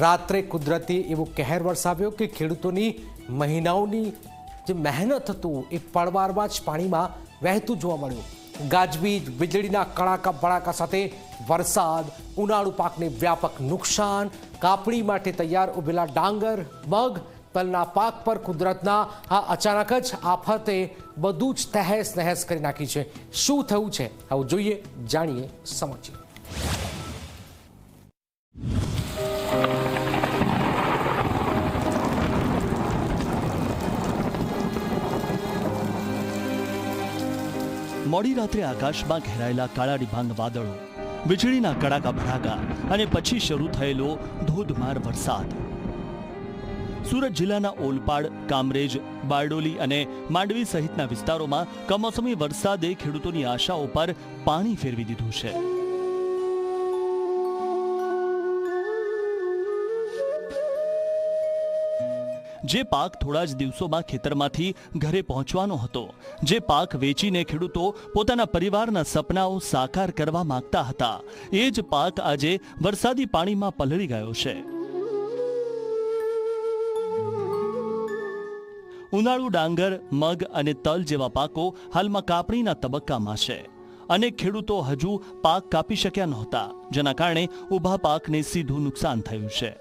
રાત્રે કુદરતી એવો કહેર વરસાવ્યો કે ખેડૂતોની મહિનાઓની જે મહેનત હતું એ પળવારમાં જ પાણીમાં વહેતું જોવા મળ્યું। ગાજવીજ, વીજળીના કડાકા ભડાકા સાથે વરસાદ ઉનાળુ પાકને વ્યાપક નુકસાન, કાપણી માટે તૈયાર ઉભેલા ડાંગર, મગ, તલના પાક પર કુદરતના આ અચાનક જ આફતે બધું જ તહેસ નહેસ કરી નાખી છે। શું થયું છે આવું જોઈએ, જાણીએ, સમજીએ। મોડી રાત્રે આકાશમાં ઘેરાયેલા કાળા ડિબાંગ વાદળો, વીજળીના કડાકા ભડાકા અને પછી શરૂ થયેલો ધોધમાર વરસાદ। સુરત જિલ્લાના ઓલપાડ, કામરેજ, બારડોલી અને માંડવી સહિતના વિસ્તારોમાં કમોસમી વરસાદે ખેડૂતોની આશાઓ પર પાણી ફેરવી દીધું છે। જે પાક થોડા જ દિવસોમાં ખેતરમાંથી ઘરે પહોંચવાનો હતો, જે પાક વેચીને ખેડૂતો પોતાના પરિવારના સપનાઓ સાકાર કરવા માંગતા હતા, એ જ પાક આજે વરસાદી પાણીમાં પલળી ગયો છે। ઉનાળુ ડાંગર, મગ અને તલ જેવા પાકો હાલમાં કાપણીના તબક્કામાં છે। અનેક ખેડૂતો હજુ પાક કાપી શક્યા નહોતા, જેના કારણે ઊભા પાકને સીધું નુકસાન થયું છે।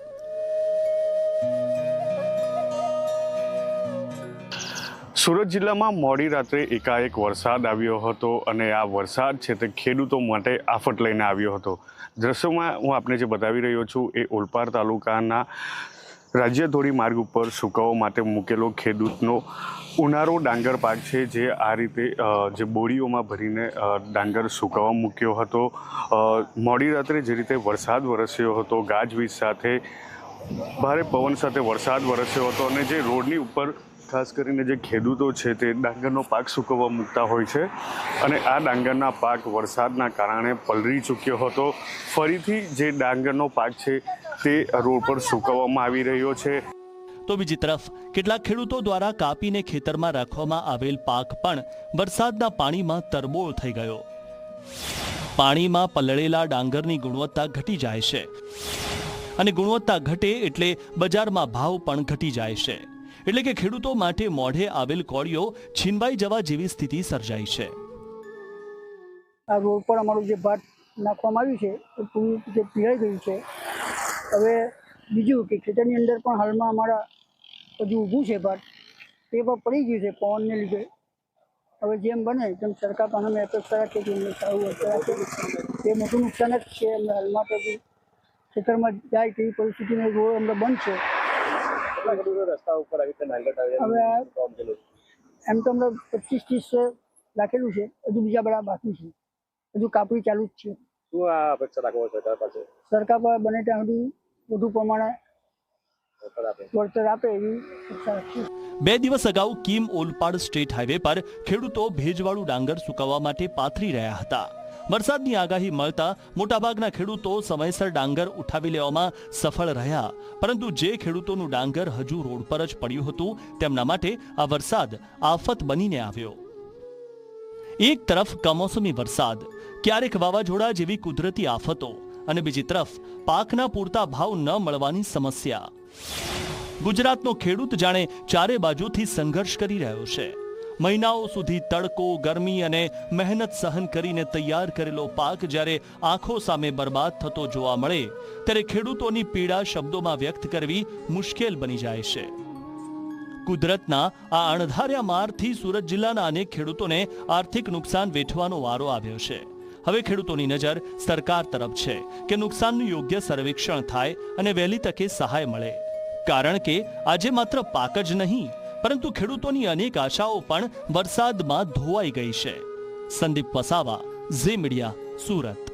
સુરત જિલ્લામાં મોડી રાત્રે એકાએક વરસાદ આવ્યો હતો અને આ વરસાદ છે તે ખેડૂતો માટે આફત લઈને આવ્યો હતો। દ્રશ્યોમાં હું આપને જે બતાવી રહ્યો છું એ ઓલપાડ તાલુકાના રાજ્યધોરી માર્ગ ઉપર સુકાવા માટે મૂકેલો ખેડૂતનો ઉનાળુ ડાંગર પાક છે, જે આ રીતે જે બોરીઓમાં ભરીને ડાંગર સુકાવા મૂક્યો હતો। મોડી રાત્રે જે રીતે વરસાદ વરસ્યો હતો, ગાજવીજ સાથે ભારે પવન સાથે વરસાદ વરસ્યો હતો અને જે રોડની ઉપર ખાસ કરીને જે ખેડૂતો છે તે ડાંગરનો પાક સૂકવવા મૂકતા હોય છે અને આ ડાંગરના પાક વરસાદના કારણે પલળી ચૂક્યો હતો। ફરીથી જે ડાંગરનો પાક છે તે રોડ પર સૂકવવામાં આવી રહ્યો છે। તો બીજી તરફ કેટલાક ખેડૂતો દ્વારા કાપીને ખેતરમાં રાખવામાં આવેલ પાક પણ વરસાદના પાણીમાં તરબોળ થઈ ગયો। પાણીમાં પલળેલા ડાંગરની ગુણવત્તા ઘટી જાય છે અને ગુણવત્તા ઘટે એટલે બજારમાં ભાવ પણ ઘટી જાય છે, એટલે કે ખેડૂતો માટે મોઢે આવેલ કોળીઓ છીનવાઈ જવા જેવી સ્થિતિ સર્જાઈ છે। આ રોડ પર અમારું જે ભાત નાખવામાં આવ્યું છે એ પૂરી રીતે પીળાઈ ગયું છે। હવે બીજું કે ખેતરની અંદર પણ હાલમાં અમારા હજુ ઊભું છે ભાત, તે પણ પડી ગયું છે પવનને લીધે। હવે જેમ બને તેમ સરકાર પાસે અમે અપેક્ષા રાખીએ કે અમને સારું વળતર આપે। તે મોટું નુકસાન જ છે। અમને હાલમાં તો ખેતરમાં જાય તેવી પરિસ્થિતિનો રોડ અમને બંધ છે। રસ્તા ઉપર આવી રીતે હવે એમ તો અમને 25-30 રાખેલું છે, હજુ બીજા બધા બાકી છે, હજુ કાપડી ચાલુ જ છે। શું આ અપેક્ષા રાખો સરકાર પાસે? સરકાર પાસે બને ત્યાં સુધી વધુ પ્રમાણે વળતર આપે એવી અપેક્ષા રાખીએ। 2 દિવસ અગાઉ કીમ ઓલપાડ સ્ટેટ હાઈવે પર ખેડૂતો ભેજવાળું ડાંગર સૂકવવા માટે પાથરી રહ્યા હતા। વરસાદની આગાહી મળતા મોટાભાગના ખેડૂતો સમયસર ડાંગર ઉઠાવી લેવામાં સફળ રહ્યા, પરંતુ જે ખેડૂતોનું ડાંગર હજુ રોડ પર જ પડ્યું હતું તેમના માટે આ વરસાદ આફત બનીને આવ્યો। એક તરફ કમોસમી વરસાદ, ક્યારેક વાવાઝોડા જેવી કુદરતી આફતો અને બીજી તરફ પાકના પૂરતા ભાવ ન મળવાની સમસ્યા। ગુજરાતનો ખેડૂત જાણે ચારે બાજુથી સંઘર્ષ કરી રહ્યો છે। મહિનાઓ સુધી તડકો, ગરમી અને મહેનત સહન કરીને તૈયાર કરેલો પાક જ્યારે આંખો સામે બરબાદ થતો જોવા મળે ત્યારે ખેડૂતોની પીડા શબ્દોમાં વ્યક્ત કરવી મુશ્કેલ બની જાય છે। કુદરતના આ અણધાર્યા મારથી સુરત જિલ્લાના અનેક ખેડૂતોને આર્થિક નુકસાન વેઠવાનો વારો આવ્યો છે। હવે ખેડૂતોની નજર સરકાર તરફ છે કે નુકસાનનું યોગ્ય સર્વેક્ષણ થાય અને વહેલી તકે સહાય મળે, કારણ કે આજે માત્ર પાક જ નહીં પરંતુ ખેડૂતોની અનેક આશાઓ પણ વરસાદમાં ધોવાઈ ગઈ છે। સંદીપ વસાવા, ઝી મીડિયા, સુરત।